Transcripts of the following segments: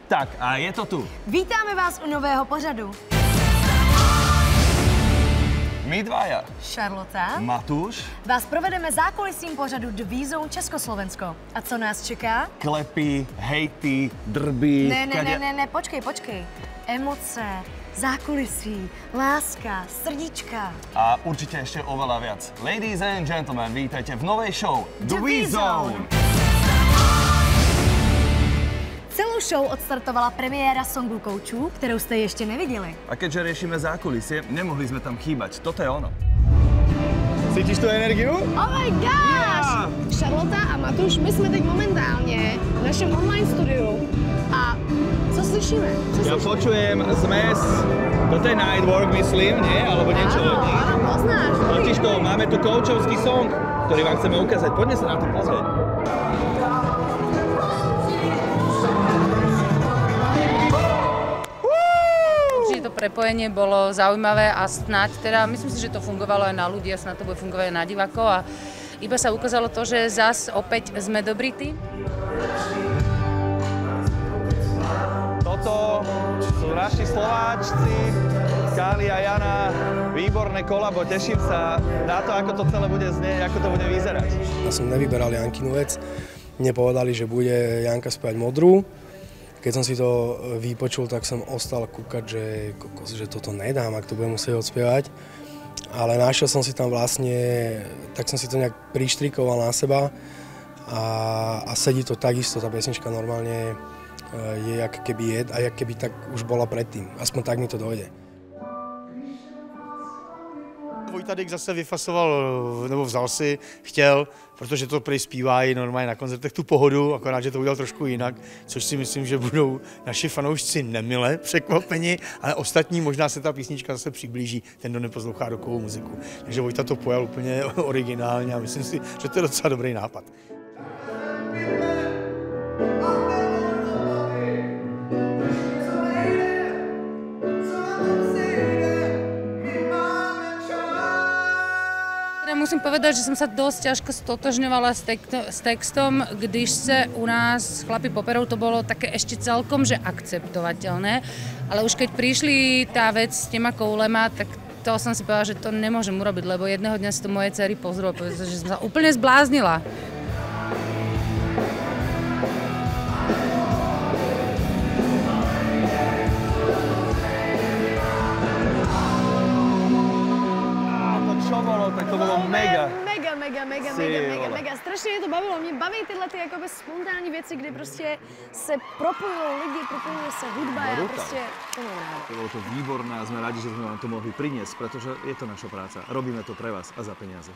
Tak a je to tu. Vítáme vás u nového pořadu. My dvaja. Charlotte. Matúš. Vás provedeme zákulisím pořadu The V-Zone Československo. A co nás čeká? Klepy, hejty, drby. Ne, počkej. Emoce, zákulisí, láska, srdíčka. A určite ešte oveľa viac. Ladies and gentlemen, vítajte v novej show The V-Zone. Celou show odstartovala premiéra songu Koučů, kterou jste ještě neviděli. A keďže riešime zákulisie, nemohli sme tam chýbať. Toto je ono. Cítiš tú energiu? Oh my gosh! Charlotte a Matúš, my jsme teď momentálně v našem online studiu. A co slyšíme? Ja počujem zmes, toto je Nightwork, myslím, nie? Alebo niečo od nich. Áno, poznáš. Totižto, máme tu koučovský song, ktorý vám chceme ukázať. Poďme sa na to pozrieť. To prepojenie bolo zaujímavé a snáď teda, myslím si, že to fungovalo aj na ľudí a snáď to bude fungovať aj na divákov a iba sa ukázalo to, že zas opäť sme dobrí tým. Toto sú naši Slováčci, Káli a Jana, výborné kolabo, teším sa na to, ako to celé bude znieť, ako to bude vyzerať. Ja som nevyberal Jankinu vec, mne povedali, že bude Janka spievať Modrú. Keď som si to vypočul, tak som ostal kúkať, že toto nedám, ak to budem musieť odspievať. Ale našiel som si tam vlastne, tak som si to nejak prištrikoval na seba a sedí to takisto, tá pesnička normálne je jak keby jed a jak keby tak už bola predtým. Aspoň tak mi to dojde. Vojta Dyk zase vyfasoval, nebo vzal si, chtěl, protože to prej zpívají normálně na koncertech tu pohodu, akorát, že to udělal trošku jinak, což si myslím, že budou naši fanoušci nemile překvapeni, ale ostatní možná se ta písnička zase přiblíží, ten, kdo neposlouchá rockovou muziku. Takže Vojta to pojal úplně originálně a myslím si, že to je docela dobrý nápad. Musím povedať, že som sa dosť ťažko stotožňovala s textom, když se u nás chlapi poperou, to bolo také ešte celkom, že akceptovateľné, ale už keď prišli tá vec s těma koulema, tak to som si povedala, že to nemôžem urobiť, lebo jedného dňa si to moje dcery pozrú a povedala, že som sa úplne zbláznila. Tak to bolo mega. Mega. Strašně mě to bavilo. Mě baví tyhle ty jakoby spontánní věci, kdy prostě se propojují lidi, propojuje se hudba. Já prostě to mám ráda. To bolo to výborné a sme radi, že sme vám to mohli priniesť, pretože je to naša práca. Robíme to pre vás a za peniaze.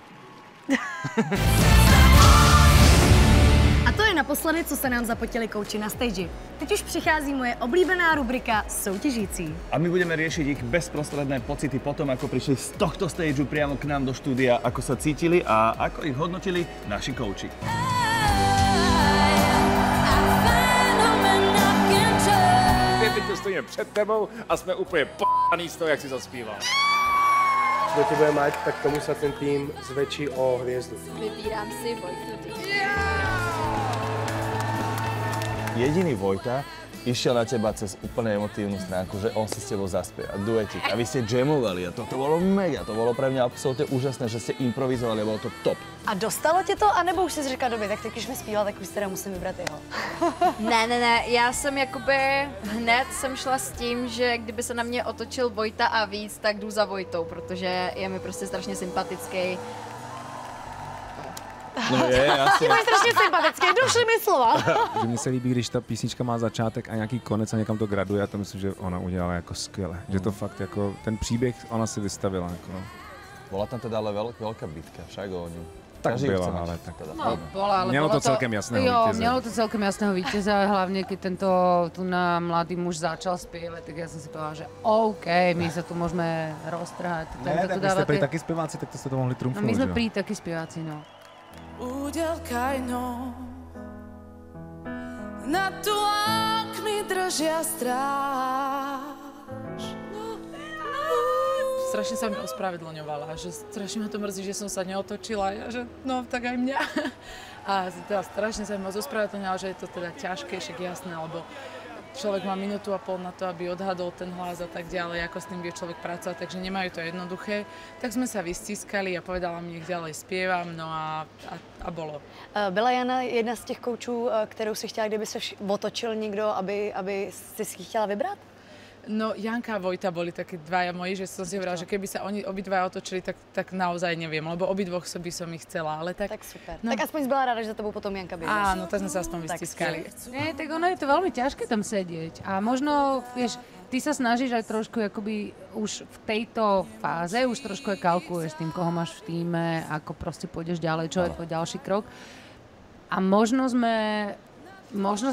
A to je naposledy, co se nám zapotili kouči na stage. Teď už přichází moje oblíbená rubrika Soutěžící. A my budeme riešiť ich bezprostredné pocity potom, ako prišli z tohto stageu priamo k nám do štúdia, ako sa cítili a ako ich hodnotili naši kouči. Teď tu stojíme před tebou a jsme úplně p***aný z toho, jak si zaspíval. Kdo ti bude mať, tak tomu sa ten tým zväčší o hviezdu. Vybírám si Vojtu. Jediný Vojta išiel na teba cez úplne emotívnu stránku, že on si s tebou zaspie a duetík. A vy ste jamovali a to bolo mega, to bolo pre mňa absolútne úžasné, že ste improvizovali a bolo to top. A dostalo tě to, anebo už jsi říkal, době, tak teď už mi zpíval, tak už teda musím vybrat jeho. Ne, já jsem jakoby hned jsem šla s tím, že kdyby se na mě otočil Vojta a víc, tak jdu za Vojtou, protože je mi prostě strašně sympatický. No je, jasně. Ty máš strašně sympatické, došly mi slova. Že mně se líbí, když ta písnička má začátek a nějaký konec a někam to graduje, já to myslím, že ona udělala jako skvěle. Že to fakt jako, ten příběh ona si vystavila. Jako no. Bola tam teda ale veľká bitka, však o ňu. Tak byla, ale tak. No, bola, ale mělo to celkem jasného vítěze. Mělo to celkem jasného vítěze, hlavně když tento tu na mladý muž začal zpívat, tak já jsem si povedala, že OK, my se tu můžeme roztrhat. Ne, tak vy jste prý taky zpěváci, tak to jste to mohli trumfnout, no, my jsme že? prý taky zpěváci, no. Udelkaj no, na tu ak mi držia stráž. Strašne sa mi ospravedlňovala, že strašne ma to mrzí, že som sa neotočila, ja, že no tak aj mňa. A teda strašne sa mi ospravedlňovala, že je to teda ťažké, však jasné, lebo človek má minútu a pol na to, aby odhadol ten hlas a tak ďalej, ako s tým vie človek pracovať, takže nemajú to jednoduché. Tak sme sa vystískali a povedala mi, nech ďalej spievam, no a bolo. Byla Jana jedna z těch koučů, kterou si chtěla, kdyby se otočil někdo, aby si chtěla vybrat? No, Janka a Vojta boli také dvaja moji, že som si hovorila, že keby sa oni obidvaja otočili, tak naozaj neviem, lebo obidvoch by som ich chcela, ale tak... Tak super. No. Tak aspoň byla ráda, že za tebou potom Janka běží. Áno, tak sme sa aspoň vystiskali. Nie, tak ono je to veľmi ťažké tam sedieť a možno, vieš, ty sa snažíš aj trošku akoby už v tejto fáze, už trošku aj kalkuluješ tým, koho máš v tíme, ako proste pôjdeš ďalej, čo je tvoj ďalší krok. A možno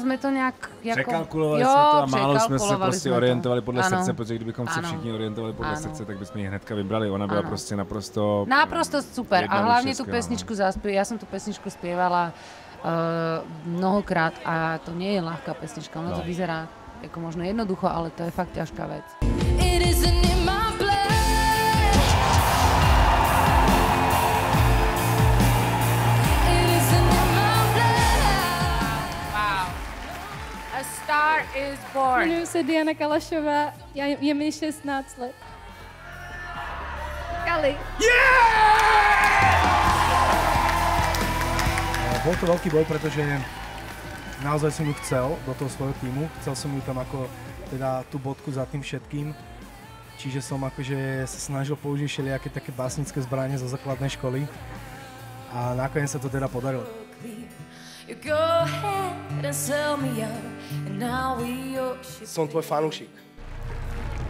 sme to nějak jako... Překalkulovali jsme to a málo jsme se prostě orientovali podle srdce, protože kdybychom se všichni orientovali podle srdce, tak bychom ji hnedka vybrali. Ona byla prostě naprosto... Naprosto super. A hlavně tu pesničku zaspievala. Ja som tu pesničku spievala mnohokrát a to nie je ľahká pesnička. Ono to vyzerá jako možno jednoducho, ale to je fakt ťažká vec. Star is born. Jmenuji se Diana Kalašová, je mi 16 let. Kali. Bol to veľký boj, pretože naozaj som ju chcel do toho svojho týmu. Chcel som ju tam ako teda tú bodku za tým všetkým. Čiže som akože sa snažil použiť všelijaké také básnické zbranie zo základnej školy. A nakoniec sa to teda podarilo. Som tvoj fanúšik.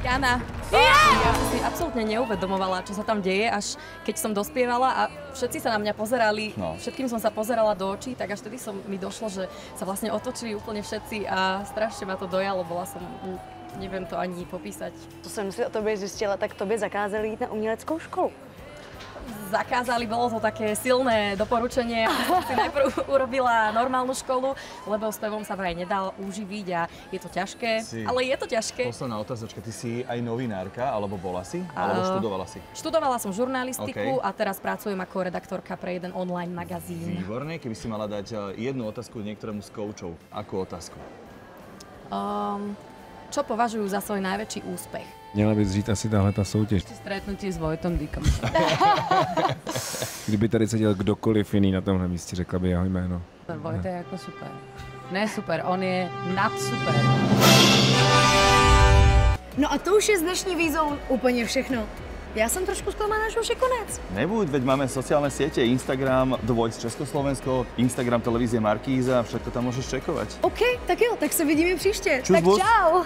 Jana, ja som si absolútne neuvedomovala, čo sa tam deje, až keď som dospievala a všetci sa na mňa pozerali, všetkým som sa pozerala do očí, tak až vtedy mi došlo, že sa vlastne otočili úplne všetci a strašne ma to dojalo, bola som, neviem to ani popísať. To som si o tobě zjistila, tak tobě zakázali jít na uměleckou školu. Zakázali, bolo to také silné doporučenie. Si najprv urobila normálnu školu, lebo spevom sa vraj nedal uživiť a je to ťažké, ale je to ťažké. Posledná otázočka, ty si aj novinárka, alebo bola si? Alebo študovala si? Študovala som žurnalistiku a teraz pracujem ako redaktorka pre jeden online magazín. Výborne, keby si mala dať jednu otázku niektorému z koučov, akú otázku? Čo považujú za svoj najväčší úspech? Měla by zřít asi tahle ta soutěž. Stretnutí s Vojtom Dykom. Kdyby tady seděl kdokoliv jiný na tomhle místě, řekla by jeho jméno. Vojta je jako super. Ne super, on je nad super. No a to už je z dnešní výzou úplně všechno. Já jsem trošku zklamaná, že už je konec. Nebuď, veď máme sociálne siete, Instagram The Voice Československo, Instagram televízie Markíza, všetko tam môžeš čekovať. OK, tak jo, tak se vidíme příště. Čus, tak bus. čau.